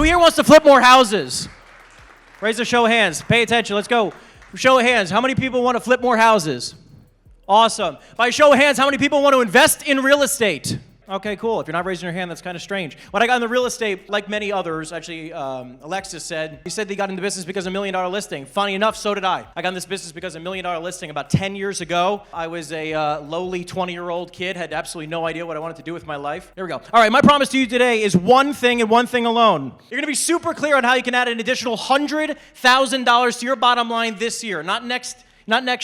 Who here wants to flip more houses? Raise a show of hands. Pay attention. Let's go. Show of hands. How many people want to flip more houses? Awesome. By show of hands, how many people want to invest in real estate? Okay, cool. If you're not raising your hand, that's kind of strange. When I got into real estate, like many others, actually, Alexis said, he said he got into business because of $1 million listing. Funny enough, so did I. I got in this business because of $1 million listing about 10 years ago. I was a lowly 20-year-old kid, had absolutely no idea what I wanted to do with my life. Here we go. All right, my promise to you today is one thing and one thing alone. You're going to be super clear on how you can add an additional $100,000 to your bottom line this year. Not next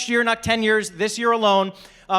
year, not 10 years, this year alone.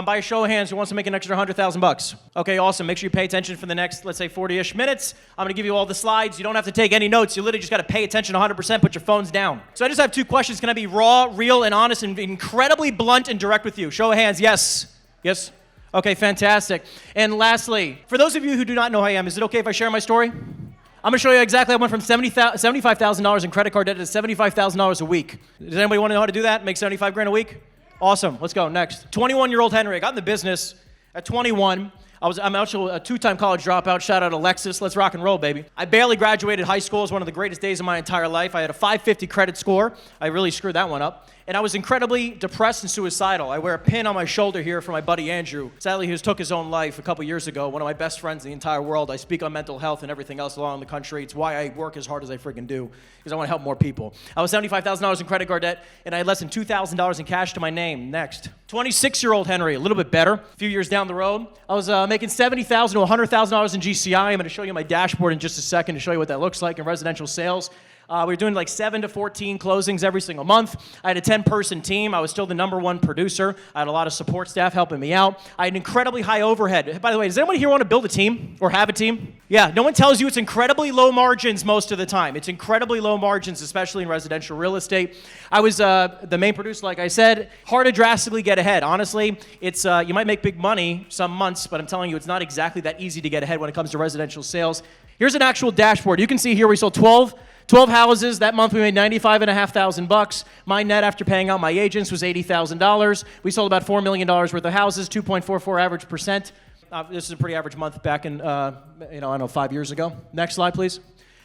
By a show of hands, who wants to make an extra $100,000? Okay, awesome. Make sure you pay attention for the next, let's say, 40-ish minutes. I'm going to give you all the slides. You don't have to take any notes. You literally just got to pay attention 100%. Put your phones down. So I just have two questions. Can I be raw, real, and honest, and incredibly blunt and direct with you? Show of hands. Yes. Yes. Okay, fantastic. And lastly, for those of you who do not know who I am, is it okay if I share my story? I'm going to show you exactly. I went from $75,000 in credit card debt to $75,000 a week. Does anybody want to know how to do that? Make $75,000 a week? Awesome. Let's go. Next. 21-year-old Henry. I got in the business at 21. I'm actually a two-time college dropout. Shout out Alexis. Let's rock and roll, baby. I barely graduated high school. It was one of the greatest days of my entire life. I had a 550 credit score. I really screwed that one up. And I was incredibly depressed and suicidal. I wear a pin on my shoulder here for my buddy Andrew. Sadly, he took his own life a couple years ago. One of my best friends in the entire world. I speak on mental health and everything else along the country. It's why I work as hard as I freaking do, because I want to help more people. I was $75,000 in credit card debt, and I had less than $2,000 in cash to my name. Next. 26-year-old Henry, a little bit better. A few years down the road, I was making $70,000 to $100,000 in GCI. I'm going to show you my dashboard in just a second to show you what that looks like in residential sales. We were doing like 7 to 14 closings every single month. I had a 10-person team. I was still the #1 producer. I had a lot of support staff helping me out. I had an incredibly high overhead. By the way, does anyone here want to build a team or have a team? Yeah, no one tells you it's incredibly low margins most of the time. It's incredibly low margins, especially in residential real estate. I was the main producer, like I said. Hard to drastically get ahead. Honestly, it's you might make big money some months, but I'm telling you, it's not exactly that easy to get ahead when it comes to residential sales. Here's an actual dashboard. You can see here we sold 12 houses. That month we made $95,500. My net after paying out my agents was $80,000. We sold about $4 million worth of houses, 2.44 average percent. This is a pretty average month back in, I don't know, 5 years ago. Next slide, please.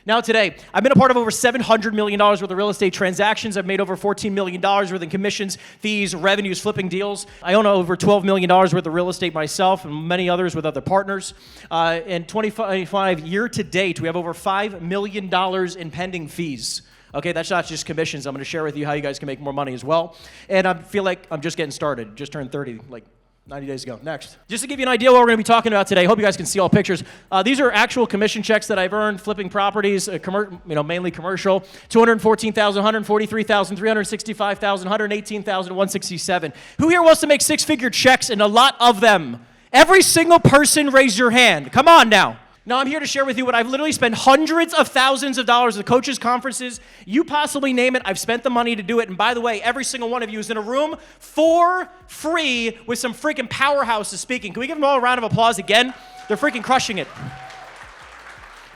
Now today, I've been a part of over $700 million worth of real estate transactions. I've made over $14 million worth in commissions, fees, revenues, flipping deals. I own over $12 million worth of real estate myself and many others with other partners. In 2025 year to date, we have over $5 million in pending fees. Okay, that's not just commissions. I'm going to share with you how you guys can make more money as well. And I feel like I'm just getting started. Just turned 30, like 90 days ago. Next. Just to give you an idea what we're going to be talking about today, I hope you guys can see all pictures. These are actual commission checks that I've earned flipping properties, mainly commercial. $214,000, $143,000, $365,000, $118,000, $167,000. Who here wants to make six-figure checks, and a lot of them? Every single person raise your hand. Come on now. Now, I'm here to share with you what I've literally spent hundreds of thousands of dollars at coaches, conferences. You possibly name it. I've spent the money to do it. And by the way, every single one of you is in a room for free with some freaking powerhouses speaking. Can we give them all a round of applause again? They're freaking crushing it.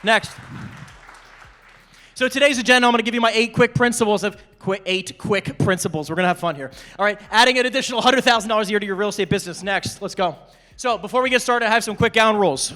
Next. So today's agenda, I'm going to give you my 8 quick principles of 8 quick principles. We're going to have fun here. All right, adding an additional $100,000 a year to your real estate business. Next, let's go. So before we get started, I have some quick ground rules.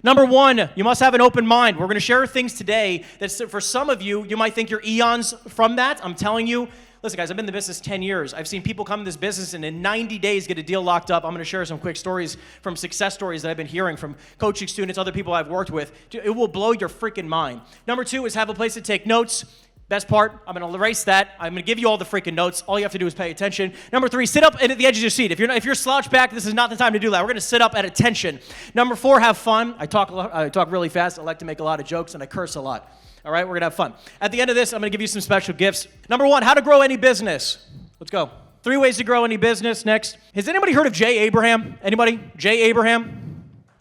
Number 1, you must have an open mind. We're going to share things today that for some of you, you might think you're eons from that. I'm telling you, listen guys, I've been in the business 10 years. I've seen people come in this business and in 90 days get a deal locked up. I'm going to share some quick stories from success stories that I've been hearing from coaching students, other people I've worked with. It will blow your freaking mind. Number 2 is have a place to take notes. Best part, I'm going to erase that. I'm going to give you all the freaking notes. All you have to do is pay attention. Number 3, sit up at the edge of your seat. If you're slouched back, this is not the time to do that. We're going to sit up at attention. Number 4, have fun. I talk really fast. I like to make a lot of jokes, and I curse a lot. All right, we're going to have fun. At the end of this, I'm going to give you some special gifts. Number 1, how to grow any business. Let's go. 3 ways to grow any business. Next. Has anybody heard of Jay Abraham? Anybody? Jay Abraham?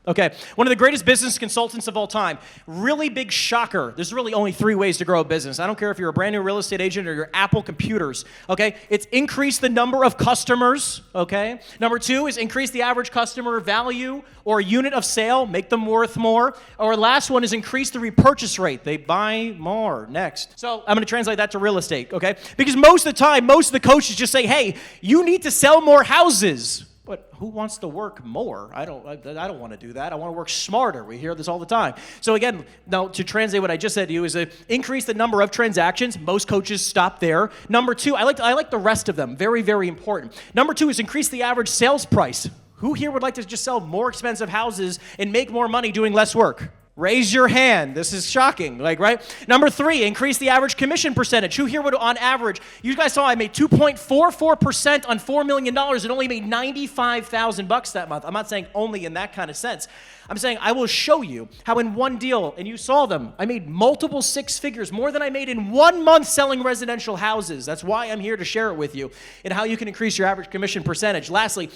Okay, one of the greatest business consultants of all time. Really big shocker. There's really only 3 ways to grow a business. I don't care if you're a brand new real estate agent or you're Apple computers, okay? It's increase the number of customers, okay? Number 2 is increase the average customer value or unit of sale, make them worth more. Or last one is increase the repurchase rate. They buy more. Next. So I'm going to translate that to real estate, okay? Because most of the time, most of the coaches just say, hey, you need to sell more houses. But who wants to work more? I don't want to do that. I want to work smarter. We hear this all the time. So again, now to translate what I just said to you is increase the number of transactions. Most coaches stop there. Number 2, I like the rest of them. Very, very important. Number 2 is increase the average sales price. Who here would like to just sell more expensive houses and make more money doing less work? Raise your hand. This is shocking, right? Number 3, increase the average commission percentage. Who here would, on average, you guys saw I made 2.44% on $4 million and only made $95,000 that month. I'm not saying only in that kind of sense. I'm saying I will show you how in one deal, and you saw them, I made multiple 6 figures, more than I made in 1 month selling residential houses. That's why I'm here to share it with you and how you can increase your average commission percentage. Lastly,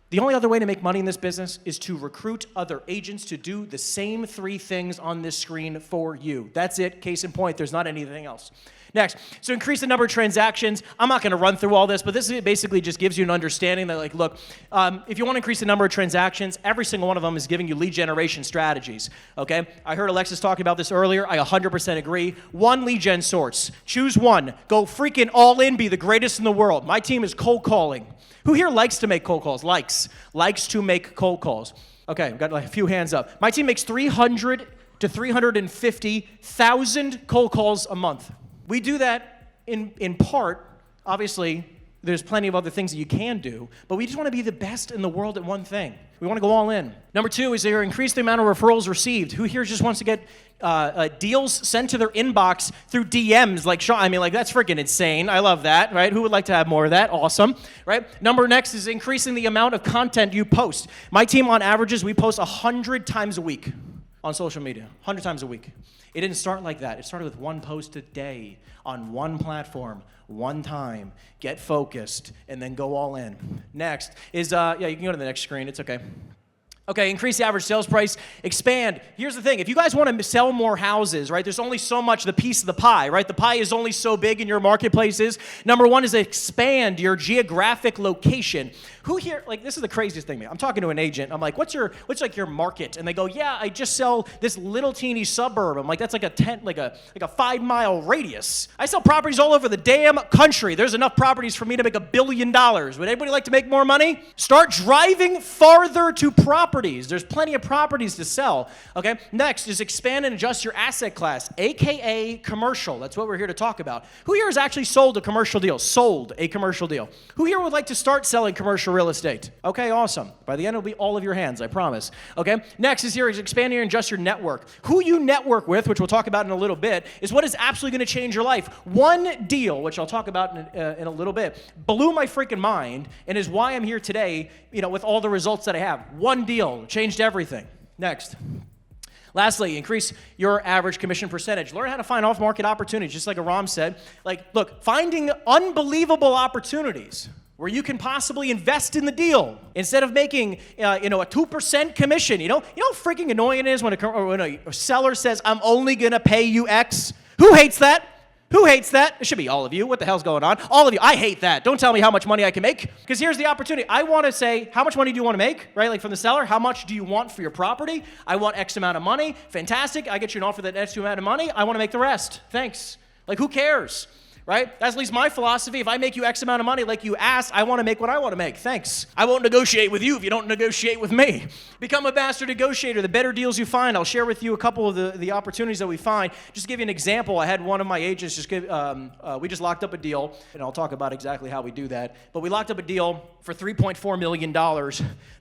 the only other way to make money in this business is to recruit other agents to do the same 3 things on this screen for you. That's it. Case in point, there's not anything else. Next, so increase the number of transactions. I'm not going to run through all this, but this basically just gives you an understanding that, look, if you want to increase the number of transactions, every single one of them is giving you lead generation strategies, okay? I heard Alexis talking about this earlier. I 100% agree. 1 lead gen source. Choose 1. Go freaking all in. Be the greatest in the world. My team is cold calling. Who here likes to make cold calls? Likes to make cold calls. Okay, I've got a few hands up. My team makes 300 to 350,000 cold calls a month. We do that in part, obviously, there's plenty of other things that you can do, but we just want to be the best in the world at one thing. We want to go all in. Number 2 is increase the amount of referrals received. Who here just wants to get deals sent to their inbox through DMs like Sean? I mean, that's freaking insane. I love that, right? Who would like to have more of that? Awesome, right? Next is increasing the amount of content you post. My team, on averages, we post 100 times a week on social media, 100 times a week. It didn't start like that. It started with 1 post a day on 1 platform, 1 time. Get focused, and then go all in. Next is, you can go to the next screen. It's okay. Okay, increase the average sales price, expand. Here's the thing, if you guys want to sell more houses, right, there's only so much the piece of the pie, right? The pie is only so big in your marketplaces. Number 1 is expand your geographic location. Who here, this is the craziest thing, man. I'm talking to an agent. I'm like, what's your market? And they go, yeah, I just sell this little teeny suburb. I'm like, that's like a 5-mile radius. I sell properties all over the damn country. There's enough properties for me to make $1 billion. Would anybody like to make more money? Start driving farther to properties. There's plenty of properties to sell, okay? Next is expand and adjust your asset class, AKA commercial. That's what we're here to talk about. Who here has actually sold a commercial deal? Sold a commercial deal. Who here would like to start selling commercial real estate? Okay, awesome. By the end, it'll be all of your hands, I promise, okay? Next is expand and adjust your network. Who you network with, which we'll talk about in a little bit, is what is absolutely going to change your life. 1 deal, which I'll talk about in a little bit, blew my freaking mind and is why I'm here today, with all the results that I have. 1 deal changed everything. Next. Lastly, increase your average commission percentage. Learn how to find off-market opportunities, just like Aram said. Look, finding unbelievable opportunities where you can possibly invest in the deal instead of making, a 2% commission. You know how freaking annoying it is when a seller says, I'm only going to pay you X? Who hates that? Who hates that? It should be all of you. What the hell's going on? All of you. I hate that. Don't tell me how much money I can make, because here's the opportunity. I want to say, how much money do you want to make, right? From the seller, how much do you want for your property? I want X amount of money. Fantastic. I get you an offer that X amount of money. I want to make the rest. Thanks. Who cares? Right? That's at least my philosophy. If I make you X amount of money like you asked, I want to make what I want to make. Thanks. I won't negotiate with you if you don't negotiate with me. Become a master negotiator. The better deals you find, I'll share with you a couple of the opportunities that we find. Just to give you an example, I had one of my agents we just locked up a deal, and I'll talk about exactly how we do that. But we locked up a deal for $3.4 million.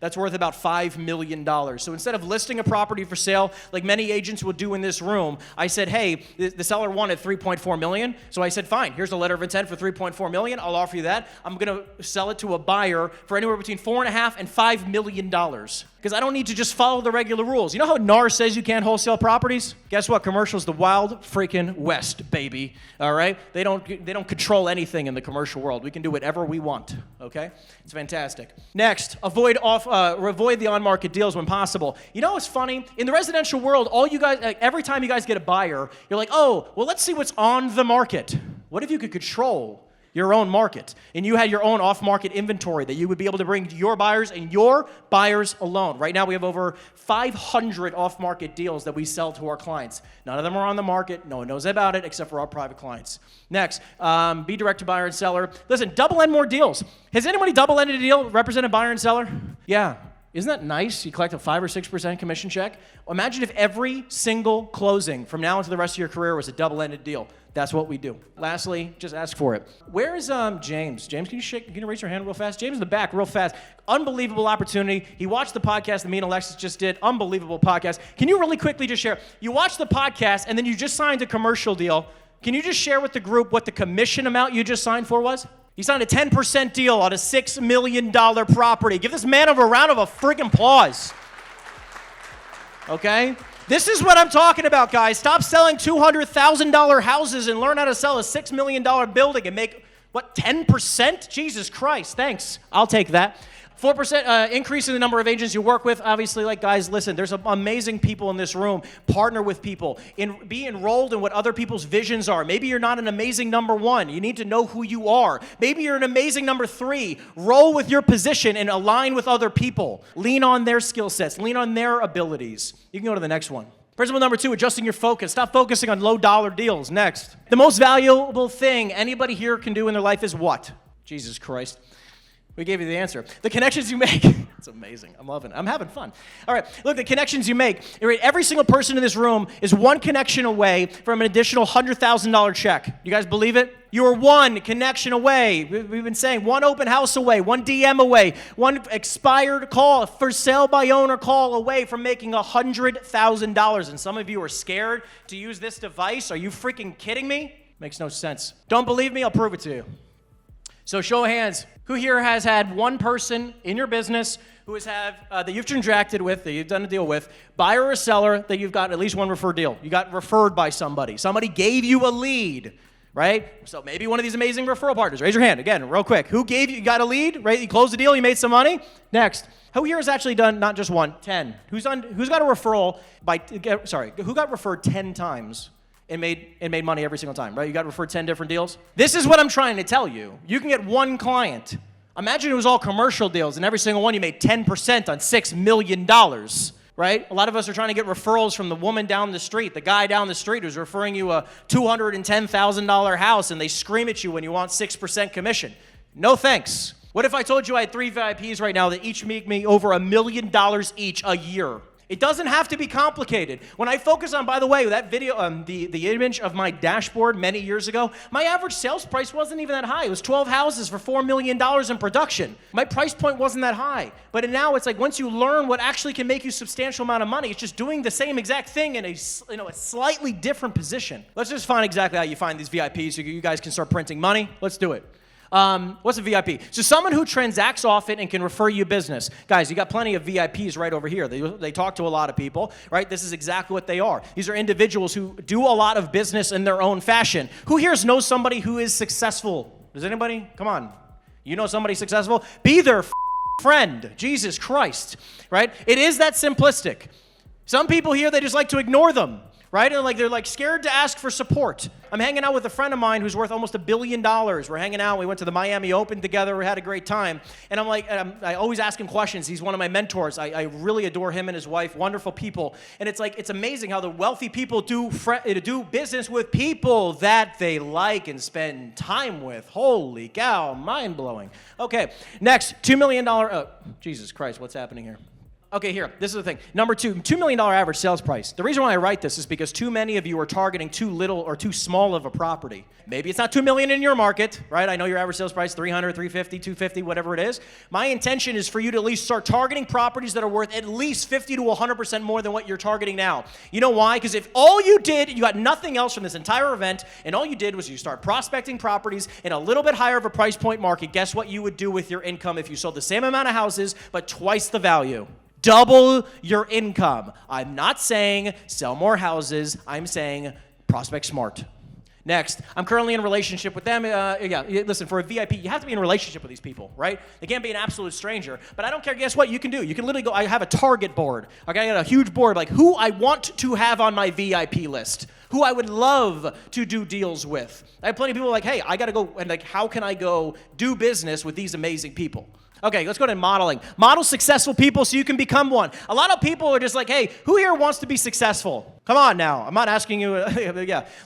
That's worth about $5 million. So instead of listing a property for sale, like many agents would do in this room, I said, hey, the seller wanted $3.4 million. So I said, fine. Here's a letter of intent for $3.4 million. I'll offer you that. I'm going to sell it to a buyer for anywhere between $4.5 and $5 million. Because I don't need to just follow the regular rules. You know how NAR says you can't wholesale properties? Guess what? Commercial's the wild freaking west, baby. All right? They don't control anything in the commercial world. We can do whatever we want. Okay? It's fantastic. Next, avoid the on-market deals when possible. You know what's funny? In the residential world, every time you guys get a buyer, you're like, oh, well, let's see what's on the market. What if you could control your own market, and you had your own off-market inventory that you would be able to bring to your buyers and your buyers alone. Right now, we have over 500 off-market deals that we sell to our clients. None of them are on the market. No one knows about it except for our private clients. Next, be direct to buyer and seller. Listen, double-end more deals. Has anybody double-ended a deal represented buyer and seller? Yeah. Isn't that nice? You collect a 5 or 6% commission check. Imagine if every single closing from now into the rest of your career was a double-ended deal. That's what we do. Lastly, just ask for it. Where is James? James, can you raise your hand real fast? James in the back, real fast. Unbelievable opportunity. He watched the podcast that me and Alexis just did. Unbelievable podcast. Can you really quickly just share? You watched the podcast and then you just signed a commercial deal. Can you just share with the group what the commission amount you just signed for was? He signed a 10% deal on a $6 million property. Give this man a round of a friggin' applause. Okay? This is what I'm talking about, guys. Stop selling $200,000 houses and learn how to sell a $6 million building and make, 10%? Jesus Christ, thanks. I'll take that. 4% increase in the number of agents you work with. Obviously, guys, listen, there's amazing people in this room. Partner with people. Be enrolled in what other people's visions are. Maybe you're not an amazing number 1. You need to know who you are. Maybe you're an amazing number 3. Roll with your position and align with other people. Lean on their skill sets. Lean on their abilities. You can go to the next one. Principle number 2, adjusting your focus. Stop focusing on low-dollar deals. Next. The most valuable thing anybody here can do in their life is what? Jesus Christ. We gave you the answer. The connections you make. It's amazing. I'm loving it. I'm having fun. All right. Look, the connections you make. Every single person in this room is one connection away from an additional $100,000 check. You guys believe it? You are one connection away. We've been saying one open house away, one DM away, one expired call, for sale by owner call away from making $100,000. And some of you are scared to use this device. Are you freaking kidding me? Makes no sense. Don't believe me? I'll prove it to you. So show of hands, who here has had one person in your business who has that you've transacted with, that you've done a deal with, buyer or seller, that you've got at least one referred deal? You got referred by somebody. Somebody gave you a lead, right? So maybe one of these amazing referral partners. Raise your hand again, real quick. Who gave you got a lead, right? You closed the deal, you made some money. Next, who here has actually done not just one, 10? Who's got a referral who got referred 10 times? And made money every single time, right? You got referred 10 different deals. This is what I'm trying to tell you. You can get one client. Imagine it was all commercial deals, and every single one you made 10% on $6 million, right? A lot of us are trying to get referrals from the woman down the street, the guy down the street who's referring you a $210,000 house, and they scream at you when you want 6% commission. No thanks. What if I told you I had 3 VIPs right now that each make me over $1 million each a year? It doesn't have to be complicated. When I focus on, by the way, that video, the image of my dashboard many years ago, my average sales price wasn't even that high. It was 12 houses for $4 million in production. My price point wasn't that high. But now it's like once you learn what actually can make you a substantial amount of money, it's just doing the same exact thing in a slightly different position. Let's just find exactly how you find these VIPs so you guys can start printing money. Let's do it. What's a VIP? So someone who transacts often and can refer you business. Guys, you got plenty of VIPs right over here. They talk to a lot of people, right? This is exactly what they are. These are individuals who do a lot of business in their own fashion. Who here knows somebody who is successful? Does anybody? Come on. You know somebody successful? Be their friend. Jesus Christ, right? It is that simplistic. Some people here, they just like to ignore them. Right? And they're scared to ask for support. I'm hanging out with a friend of mine who's worth almost $1 billion. We're hanging out. We went to the Miami Open together. We had a great time. And I always ask him questions. He's one of my mentors. I really adore him and his wife. Wonderful people. And it's amazing how the wealthy people do business with people that they like and spend time with. Holy cow, mind blowing. Okay, next, $2 million. Oh, Jesus Christ, what's happening here? Okay, here, this is the thing. Number 2, $2 million average sales price. The reason why I write this is because too many of you are targeting too little or too small of a property. Maybe it's not $2 million in your market, right? I know your average sales price, $300, $350, $250, whatever it is. My intention is for you to at least start targeting properties that are worth at least 50 to 100% more than what you're targeting now. You know why? Because if all you did, you got nothing else from this entire event, and all you did was you start prospecting properties in a little bit higher of a price point market, guess what you would do with your income if you sold the same amount of houses, but twice the value? Double your income. I'm not saying sell more houses. I'm saying prospect smart. Next, I'm currently in a relationship with them. Listen, for a VIP, you have to be in a relationship with these people, right? They can't be an absolute stranger. But I don't care. Guess what you can do? You can literally go, I have a target board. Okay, I got a huge board, like who I want to have on my VIP list, who I would love to do deals with. I have plenty of people like, hey, I got to go, and like, how can I go do business with these amazing people? Okay, let's go to modeling. Model successful people so you can become one. A lot of people are just like, hey, who here wants to be successful? Come on now. I'm not asking you.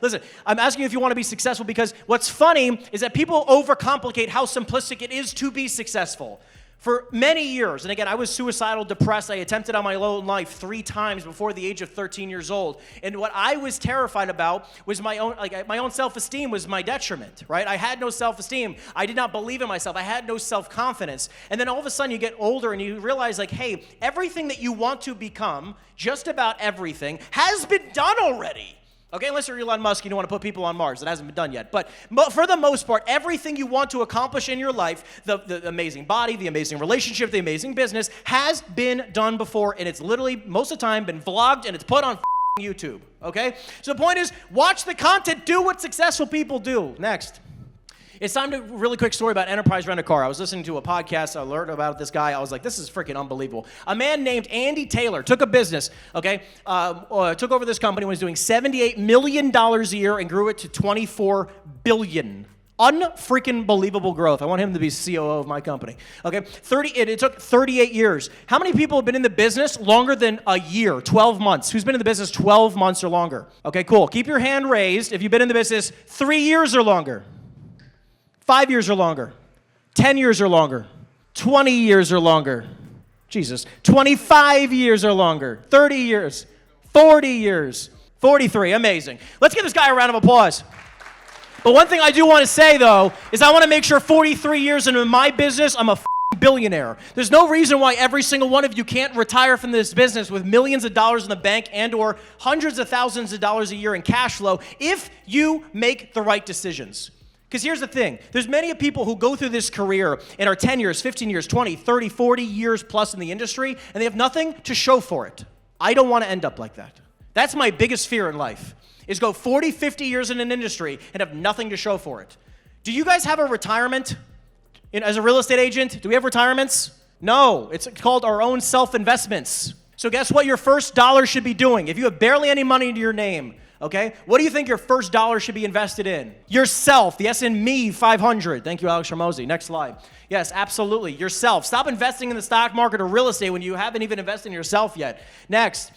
Listen, I'm asking you if you want to be successful because what's funny is that people overcomplicate how simplistic it is to be successful. For many years, and again, I was suicidal, depressed. I attempted on my own life 3 times before the age of 13 years old. And what I was terrified about was my own self-esteem was my detriment, right? I had no self-esteem. I did not believe in myself. I had no self-confidence. And then all of a sudden you get older and you realize like, hey, everything that you want to become, just about everything, has been done already. Okay, unless you're Elon Musk, you don't want to put people on Mars. That hasn't been done yet. But for the most part, everything you want to accomplish in your life, the amazing body, the amazing relationship, the amazing business, has been done before, and it's literally, most of the time, been vlogged, and it's put on YouTube, okay? So the point is, watch the content, do what successful people do. Next. It's time to, really quick story about Enterprise Rent-A-Car. I was listening to a podcast. I learned about this guy. I was like, this is freaking unbelievable. A man named Andy Taylor took a business, okay, took over this company, was doing $78 million a year and grew it to $24 billion. Unfreaking believable growth. I want him to be COO of my company. Okay, it took 38 years. How many people have been in the business longer than a year, 12 months? Who's been in the business 12 months or longer? Okay, cool. Keep your hand raised if you've been in the business 3 years or longer. 5 years or longer, 10 years or longer, 20 years or longer, Jesus, 25 years or longer, 30 years, 40 years, 43, amazing. Let's give this guy a round of applause. But one thing I do want to say, though, is I want to make sure 43 years into my business, I'm a billionaire. There's no reason why every single one of you can't retire from this business with millions of dollars in the bank and or hundreds of thousands of dollars a year in cash flow if you make the right decisions. Because here's the thing. There's many people who go through this career and are 10 years, 15 years, 20, 30, 40 years plus in the industry, and they have nothing to show for it. I don't want to end up like that. That's my biggest fear in life, is go 40, 50 years in an industry and have nothing to show for it. Do you guys have a retirement as a real estate agent? Do we have retirements? No. It's called our own self-investments. So guess what your first dollar should be doing? If you have barely any money to your name, okay? What do you think your first dollar should be invested in? Yourself, the S&P 500. Thank you, Alex Ramosi. Next slide. Yes, absolutely, yourself. Stop investing in the stock market or real estate when you haven't even invested in yourself yet. Next.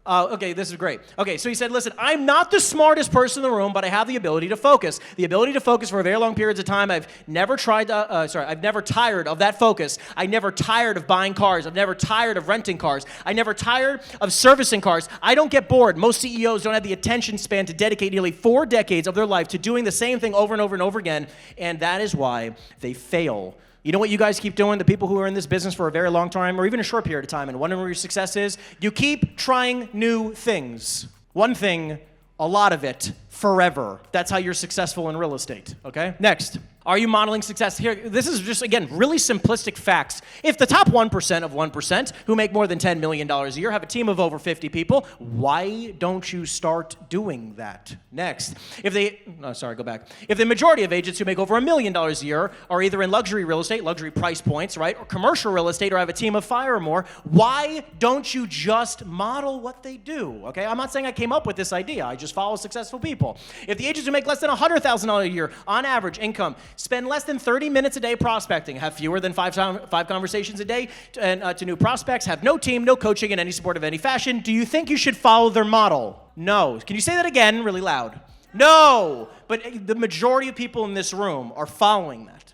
Okay, this is great. Okay, so he said, listen, I'm not the smartest person in the room, but I have the ability to focus. The ability to focus for very long periods of time. I've never tired of that focus. I never tired of buying cars. I've never tired of renting cars. I never tired of servicing cars. I don't get bored. Most CEOs don't have the attention span to dedicate nearly 4 decades of their life to doing the same thing over and over and over again, and that is why they fail. You know what you guys keep doing? The people who are in this business for a very long time or even a short period of time and wondering where your success is, you keep trying new things. One thing, a lot of it, forever. That's how you're successful in real estate, okay? Next. Are you modeling success? Here, this is just, again, really simplistic facts. If the top 1% of 1% who make more than $10 million a year have a team of over 50 people, why don't you start doing that? Next. If the majority of agents who make over $1 million a year are either in luxury real estate, luxury price points, right, or commercial real estate, or have a team of 5 or more, why don't you just model what they do, okay? I'm not saying I came up with this idea. I just follow successful people. If the agents who make less than $100,000 a year on average income spend less than 30 minutes a day prospecting, have fewer than 5 conversations a day to new prospects, have no team, no coaching, and any support of any fashion, do you think you should follow their model? No. Can you say that again really loud? No. But the majority of people in this room are following that,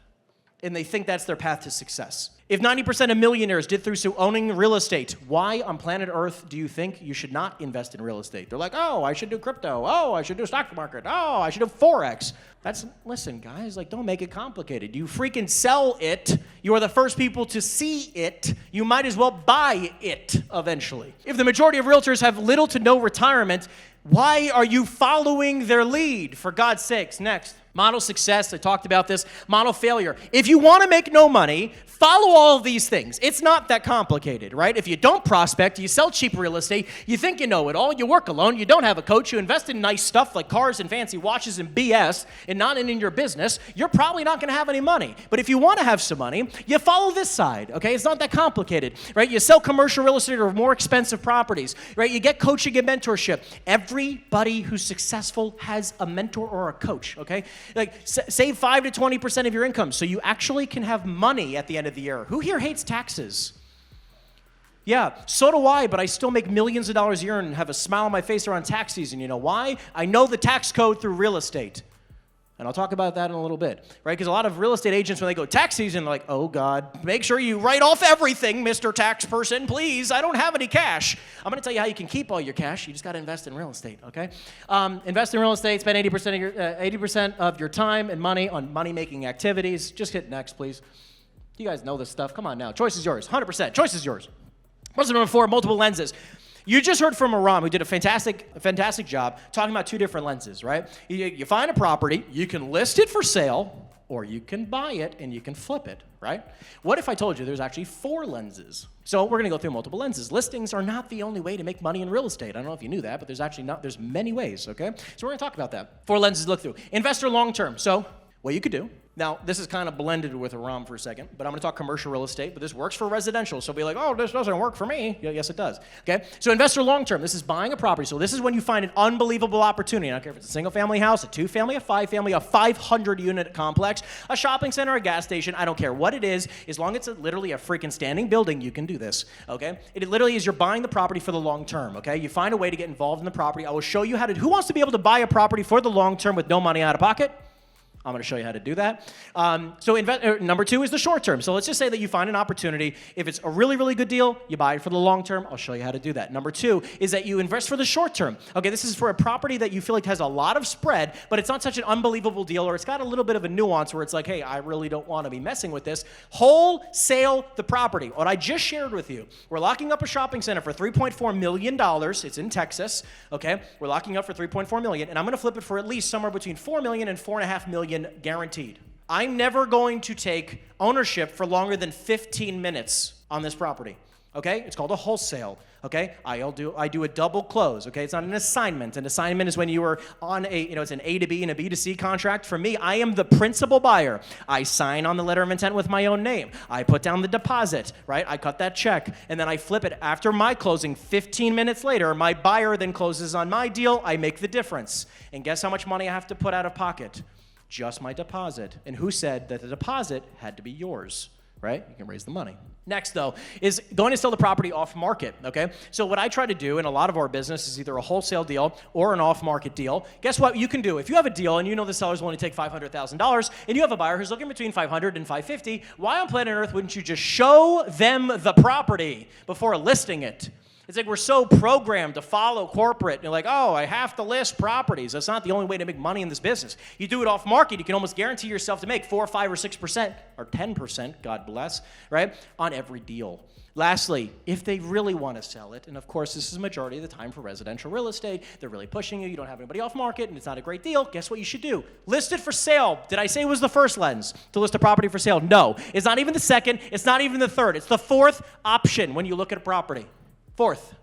and they think that's their path to success. If 90% of millionaires did through owning real estate, why on planet Earth do you think you should not invest in real estate? They're like, oh, I should do crypto. Oh, I should do stock market. Oh, I should do Forex. Listen, guys, don't make it complicated. You freaking sell it. You are the first people to see it. You might as well buy it eventually. If the majority of realtors have little to no retirement, why are you following their lead? For God's sakes. Next. Model success, I talked about this. Model failure. If you want to make no money, follow all of these things. It's not that complicated, right? If you don't prospect, you sell cheap real estate, you think you know it all, you work alone, you don't have a coach, you invest in nice stuff like cars and fancy watches and BS and not in your business, you're probably not going to have any money. But if you want to have some money, you follow this side, okay? It's not that complicated, right? You sell commercial real estate or more expensive properties, right? You get coaching and mentorship. Everybody who's successful has a mentor or a coach, okay? Like, save 5 to 20% of your income so you actually can have money at the end of the year. Who here hates taxes? Yeah, so do I, but I still make millions of dollars a year and have a smile on my face around tax season. You know why? I know the tax code through real estate. And I'll talk about that in a little bit, right? Because a lot of real estate agents, when they go tax season, they're like, oh, God, make sure you write off everything, Mr. Tax Person, please. I don't have any cash. I'm going to tell you how you can keep all your cash. You just got to invest in real estate, okay? Invest in real estate, spend 80% of your time and money on money-making activities. Just hit next, please. You guys know this stuff. Come on now. Choice is yours. 100%. Choice is yours. What's number 4? Multiple lenses. You just heard from Aram, who did a fantastic job talking about 2 different lenses, right? You find a property, you can list it for sale, or you can buy it and you can flip it, right? What if I told you there's actually 4 lenses? So we're going to go through multiple lenses. Listings are not the only way to make money in real estate. I don't know if you knew that, but there's many ways, okay? So we're going to talk about that. 4 lenses to look through. Investor long-term. So what you could do. Now, this is kind of blended with Aram for a second, but I'm going to talk commercial real estate, but this works for residential. So be like, oh, this doesn't work for me. Yeah, yes, it does. Okay? So investor long-term, this is buying a property. So this is when you find an unbelievable opportunity. I don't care if it's a single-family house, a 2-family, a 5-family, a 500-unit complex, a shopping center, a gas station. I don't care what it is. As long as it's literally a freaking standing building, you can do this. Okay? It literally is you're buying the property for the long term. Okay? You find a way to get involved in the property. I will show you how to. Who wants to be able to buy a property for the long term with no money out of pocket? I'm going to show you how to do that. Number 2 is the short term. So let's just say that you find an opportunity. If it's a really, really good deal, you buy it for the long term. I'll show you how to do that. Number 2 is that you invest for the short term. Okay, this is for a property that you feel like has a lot of spread, but it's not such an unbelievable deal, or it's got a little bit of a nuance where it's like, hey, I really don't want to be messing with this. Wholesale the property. What I just shared with you, we're locking up a shopping center for $3.4 million. It's in Texas. Okay, we're locking up for $3.4 million, and I'm going to flip it for at least somewhere between $4 million and $4.5 million guaranteed. I'm never going to take ownership for longer than 15 minutes on this property. Okay? It's called a wholesale. Okay? I do a double close. Okay? It's not an assignment. An assignment is when you are on it's an A to B and a B to C contract. For me, I am the principal buyer. I sign on the letter of intent with my own name. I put down the deposit, right? I cut that check, and then I flip it after my closing. 15 minutes later, my buyer then closes on my deal. I make the difference. And guess how much money I have to put out of pocket? Just my deposit. And who said that the deposit had to be yours, right? You can raise the money. Next, though, is going to sell the property off market, okay? So what I try to do in a lot of our business is either a wholesale deal or an off-market deal. Guess what you can do? If you have a deal and you know the seller's willing to take $500,000 and you have a buyer who's looking between $500 and $550, why on planet Earth wouldn't you just show them the property before listing it? It's like we're so programmed to follow corporate. You're like, oh, I have to list properties. That's not the only way to make money in this business. You do it off market, you can almost guarantee yourself to make 4, 5, or 6%, or 10%, God bless, right, on every deal. Lastly, if they really want to sell it, and of course this is majority of the time for residential real estate, they're really pushing you, you don't have anybody off market, and it's not a great deal, guess what you should do? List it for sale. Did I say it was the first lens to list a property for sale? No. It's not even the second, it's not even the third. It's the 4th option when you look at a property. 4th,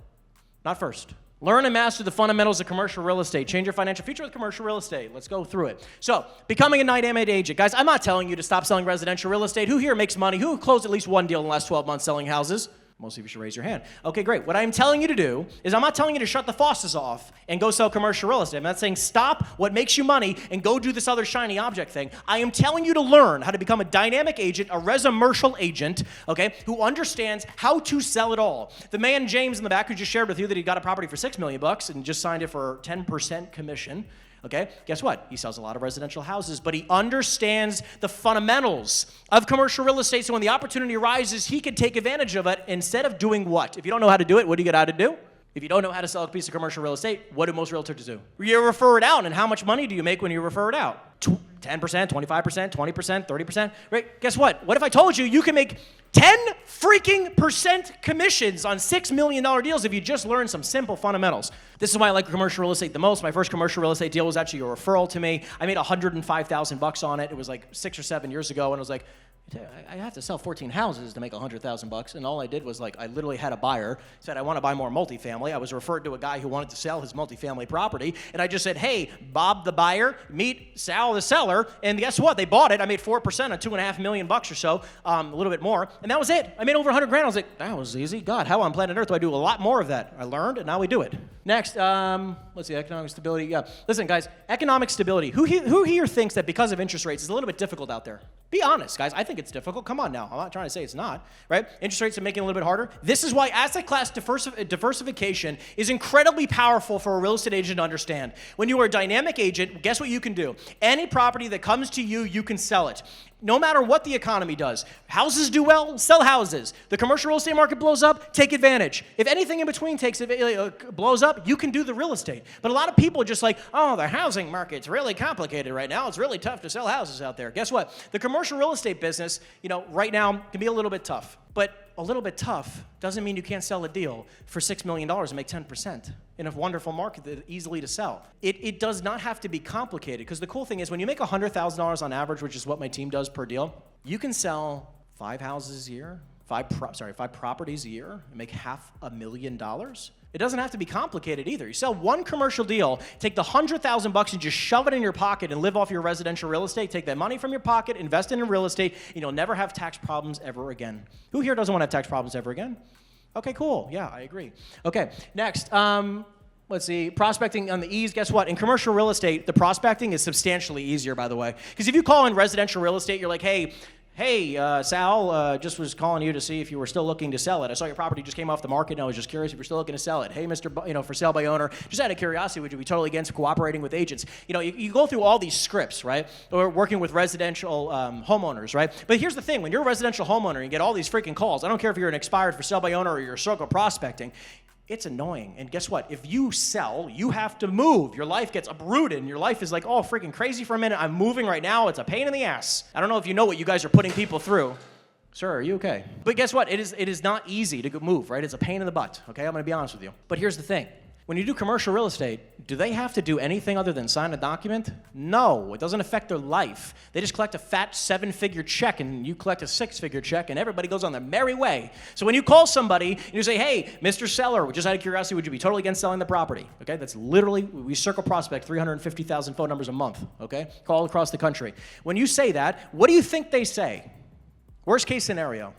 not first. Learn and master the fundamentals of commercial real estate. Change your financial future with commercial real estate. Let's go through it. So, becoming a dynamic agent. Guys, I'm not telling you to stop selling residential real estate. Who here makes money? Who closed at least one deal in the last 12 months selling houses? Most of you should raise your hand. Okay, great. What I'm telling you to do is I'm not telling you to shut the faucets off and go sell commercial real estate. I'm not saying stop what makes you money and go do this other shiny object thing. I am telling you to learn how to become a dynamic agent, a residential agent, okay, who understands how to sell it all. The man James in the back who just shared with you that he got a property for $6 million and just signed it for 10% commission. Okay, guess what? He sells a lot of residential houses, but he understands the fundamentals of commercial real estate, so when the opportunity arises, he can take advantage of it instead of doing what? If you don't know how to do it, what do you get out to do? If you don't know how to sell a piece of commercial real estate, what do most realtors do? You refer it out, and how much money do you make when you refer it out? 10%, 25%, 20%, 30%, right? Guess what? What if I told you you can make 10 freaking percent commissions on $6 million deals if you just learn some simple fundamentals? This is why I like commercial real estate the most. My first commercial real estate deal was actually a referral to me. I made $105,000 on it. It was like 6 or 7 years ago, and I was like, I have to sell 14 houses to make $100,000, and all I did was like, I literally had a buyer, said I want to buy more multifamily. I was referred to a guy who wanted to sell his multifamily property, and I just said, hey, Bob the buyer, meet Sal the seller, and guess what? They bought it. I made 4% on $2.5 million or so, a little bit more, and that was it. I made over 100 grand. I was like, that was easy. God, how on planet Earth do I do a lot more of that? I learned, and now we do it. Next, let's see, economic stability. Yeah, listen, guys, economic stability. Who here thinks that because of interest rates, it's a little bit difficult out there? Be honest, guys. I think it's difficult. Come on now. I'm not trying to say it's not, right? Interest rates are making it a little bit harder. This is why asset class diversification is incredibly powerful for a real estate agent to understand. When you are a dynamic agent, guess what you can do? Any property that comes to you, you can sell it. No matter what the economy does. Houses do well, sell houses. The commercial real estate market blows up, take advantage. If anything in between blows up, you can do the real estate. But a lot of people are just like, oh, the housing market's really complicated right now. It's really tough to sell houses out there. Guess what? The commercial real estate business, right now can be a little bit tough. But a little bit tough doesn't mean you can't sell a deal for $6 million and make 10% in a wonderful market that's easily to sell. It does not have to be complicated, because the cool thing is when you make $100,000 on average, which is what my team does per deal, you can sell 5 houses a year, 5 properties a year and make $500,000. It doesn't have to be complicated either. You sell one commercial deal, take the $100,000 and just shove it in your pocket and live off your residential real estate. Take that money from your pocket, invest it in real estate, and you'll never have tax problems ever again. Who here doesn't want to have tax problems ever again? Okay, cool. Yeah, I agree. Okay, next. Let's see, prospecting on the ease. Guess what? In commercial real estate, the prospecting is substantially easier, by the way. Because if you call in residential real estate, you're like, hey, Sal, just was calling you to see if you were still looking to sell it. I saw your property just came off the market, and I was just curious if you're still looking to sell it. Hey, Mr. For sale by owner, just out of curiosity, would you be totally against cooperating with agents? You go through all these scripts, right? Or working with residential homeowners, right? But here's the thing: when you're a residential homeowner, and you get all these freaking calls. I don't care if you're an expired for sale by owner or you're circle prospecting. It's annoying. And guess what? If you sell, you have to move. Your life gets uprooted, and your life is like, oh, freaking crazy for a minute. I'm moving right now. It's a pain in the ass. I don't know if you know what you guys are putting people through. Sir, are you okay? But guess what? It is not easy to move, right? It's a pain in the butt, okay? I'm going to be honest with you. But here's the thing. When you do commercial real estate, do they have to do anything other than sign a document? No, it doesn't affect their life. They just collect a fat 7-figure check, and you collect a 6-figure check, and everybody goes on their merry way. So when you call somebody and you say, hey, Mr. Seller, just out of curiosity, would you be totally against selling the property? Okay, that's literally, we circle prospect 350,000 phone numbers a month, okay? Call across the country. When you say that, what do you think they say? Worst case scenario,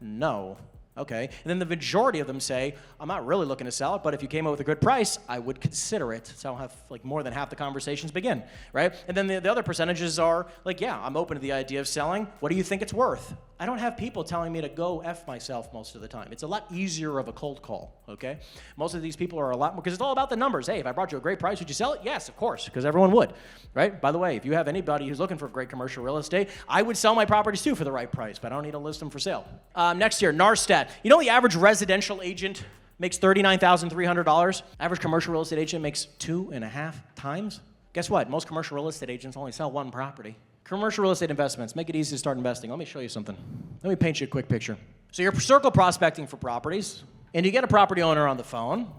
no. Okay, and then the majority of them say, I'm not really looking to sell it, but if you came up with a good price, I would consider it. So I'll have more than half the conversations begin, right? And then the other percentages are like, yeah, I'm open to the idea of selling. What do you think it's worth? I don't have people telling me to go F myself most of the time. It's a lot easier of a cold call, okay? Most of these people are a lot more, because it's all about the numbers. Hey, if I brought you a great price, would you sell it? Yes, of course, because everyone would, right? By the way, if you have anybody who's looking for great commercial real estate, I would sell my properties too for the right price, but I don't need to list them for sale. Next year, Narstat. You know the average residential agent makes $39,300? Average commercial real estate agent makes 2.5 times? Guess what? Most commercial real estate agents only sell one property. Commercial real estate investments, make it easy to start investing. Let me show you something. Let me paint you a quick picture. So you're circle prospecting for properties, and you get a property owner on the phone,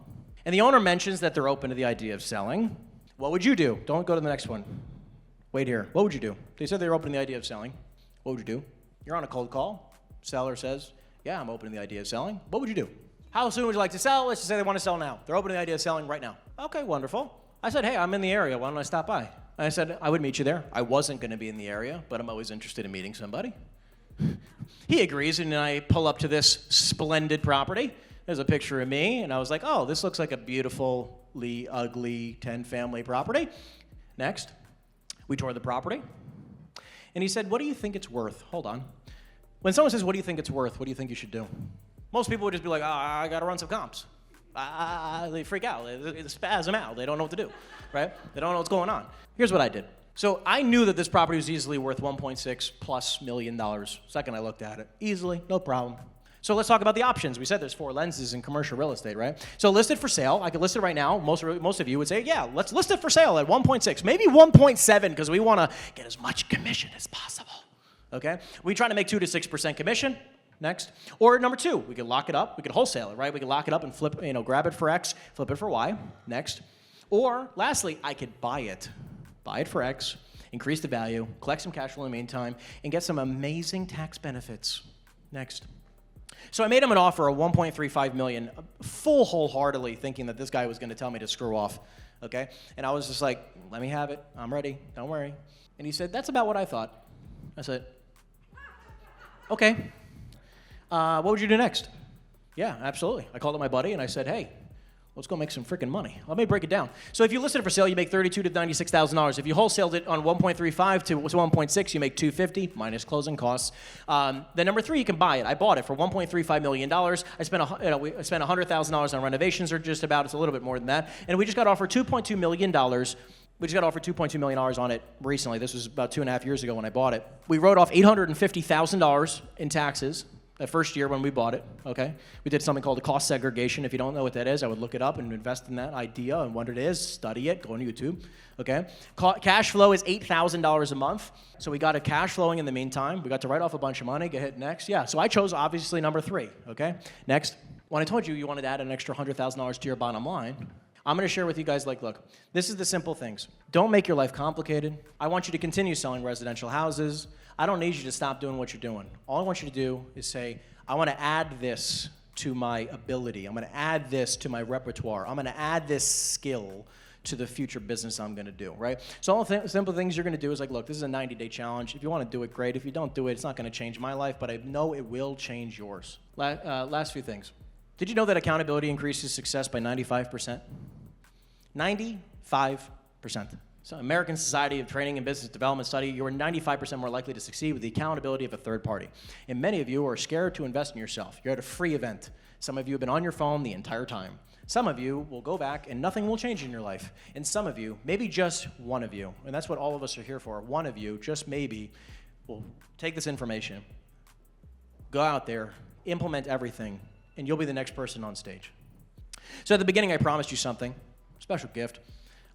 and the owner mentions that they're open to the idea of selling. What would you do? Don't go to the next one. Wait here. What would you do? They said they were open to the idea of selling. What would you do? You're on a cold call. Seller says, yeah, I'm open to the idea of selling. What would you do? How soon would you like to sell? Let's just say they want to sell now. They're open to the idea of selling right now. Okay, wonderful. I said, hey, I'm in the area. Why don't I stop by? And I said, I would meet you there. I wasn't going to be in the area, but I'm always interested in meeting somebody. He agrees, and I pull up to this splendid property. There's a picture of me, and I was like, oh, this looks like a beautifully ugly 10-family property. Next, we toured the property. And he said, what do you think it's worth? Hold on. When someone says, what do you think it's worth, what do you think you should do? Most people would just be like, I got to run some comps. They freak out. They spasm out. They don't know what to do, right? They don't know what's going on. Here's what I did. So I knew that this property was easily worth $1.6+ million. Second I looked at it. Easily, no problem. So let's talk about the options. We said there's 4 lenses in commercial real estate, right? So listed for sale, I could list it right now. Most of you would say, yeah, let's list it for sale at 1.6, maybe 1.7, because we want to get as much commission as possible, okay? We try to make 2 to 6% commission. Next. Or number 2, we could lock it up. We could wholesale it, right? We could lock it up and flip, grab it for X, flip it for Y. Next. Or lastly, I could buy it. Buy it for X, increase the value, collect some cash flow in the meantime, and get some amazing tax benefits. Next. So I made him an offer of $1.35 million, full wholeheartedly thinking that this guy was going to tell me to screw off, okay? And I was just like, let me have it. I'm ready. Don't worry. And he said, that's about what I thought. I said, okay. What would you do next? Yeah, absolutely. I called up my buddy and I said, hey, let's go make some freaking money. Let me break it down. So if you listed it for sale, you make $32,000 to $96,000. If you wholesaled it on 1.35 to 1.6, you make $250 minus closing costs. Then number 3, you can buy it. I bought it for $1.35 million. I spent $100,000 on renovations, or just about. It's a little bit more than that. And we just got offered $2.2 million. We just got offered $2.2 million on it recently. This was about 2.5 years ago when I bought it. We wrote off $850,000 in taxes that first year when we bought it, okay? We did something called a cost segregation. If you don't know what that is, I would look it up and invest in that idea and what it is, study it, go on YouTube, okay? Cash flow is $8,000 a month. So we got a cash flowing in the meantime. We got to write off a bunch of money, get hit next. Yeah, so I chose obviously number 3, okay? Next, when I told you wanted to add an extra $100,000 to your bottom line, I'm going to share with you guys, like, look, this is the simple things. Don't make your life complicated. I want you to continue selling residential houses. I don't need you to stop doing what you're doing. All I want you to do is say, I want to add this to my ability. I'm going to add this to my repertoire. I'm going to add this skill to the future business I'm going to do, right? So all the simple things you're going to do is like, look, this is a 90-day challenge. If you want to do it, great. If you don't do it, it's not going to change my life, but I know it will change yours. Last few things. Did you know that accountability increases success by 95%? 95%. So American Society of Training and Business Development study, you are 95% more likely to succeed with the accountability of a third party. And many of you are scared to invest in yourself. You're at a free event. Some of you have been on your phone the entire time. Some of you will go back and nothing will change in your life. And some of you, maybe just one of you, and that's what all of us are here for, one of you, just maybe, will take this information, go out there, implement everything, and you'll be the next person on stage. So at the beginning, I promised you something, special gift.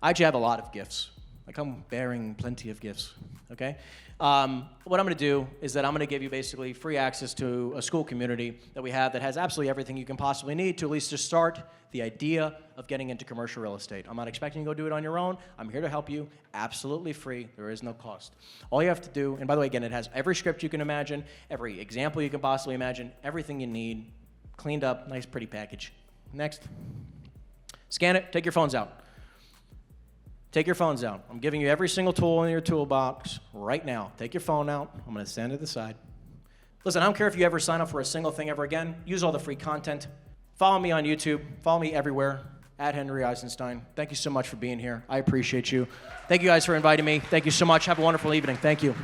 I actually have a lot of gifts. I come bearing plenty of gifts, okay? What I'm going to do is that I'm going to give you basically free access to a school community that we have that has absolutely everything you can possibly need to at least to start the idea of getting into commercial real estate. I'm not expecting you to go do it on your own. I'm here to help you, absolutely free. There is no cost. All you have to do, and by the way, again, it has every script you can imagine, every example you can possibly imagine, everything you need, cleaned up, nice, pretty package. Next. Scan it, take your phones out. Take your phones out. I'm giving you every single tool in your toolbox right now. Take your phone out. I'm going to stand to the side. Listen, I don't care if you ever sign up for a single thing ever again. Use all the free content. Follow me on YouTube. Follow me everywhere. @Henry Eisenstein. Thank you so much for being here. I appreciate you. Thank you guys for inviting me. Thank you so much. Have a wonderful evening. Thank you.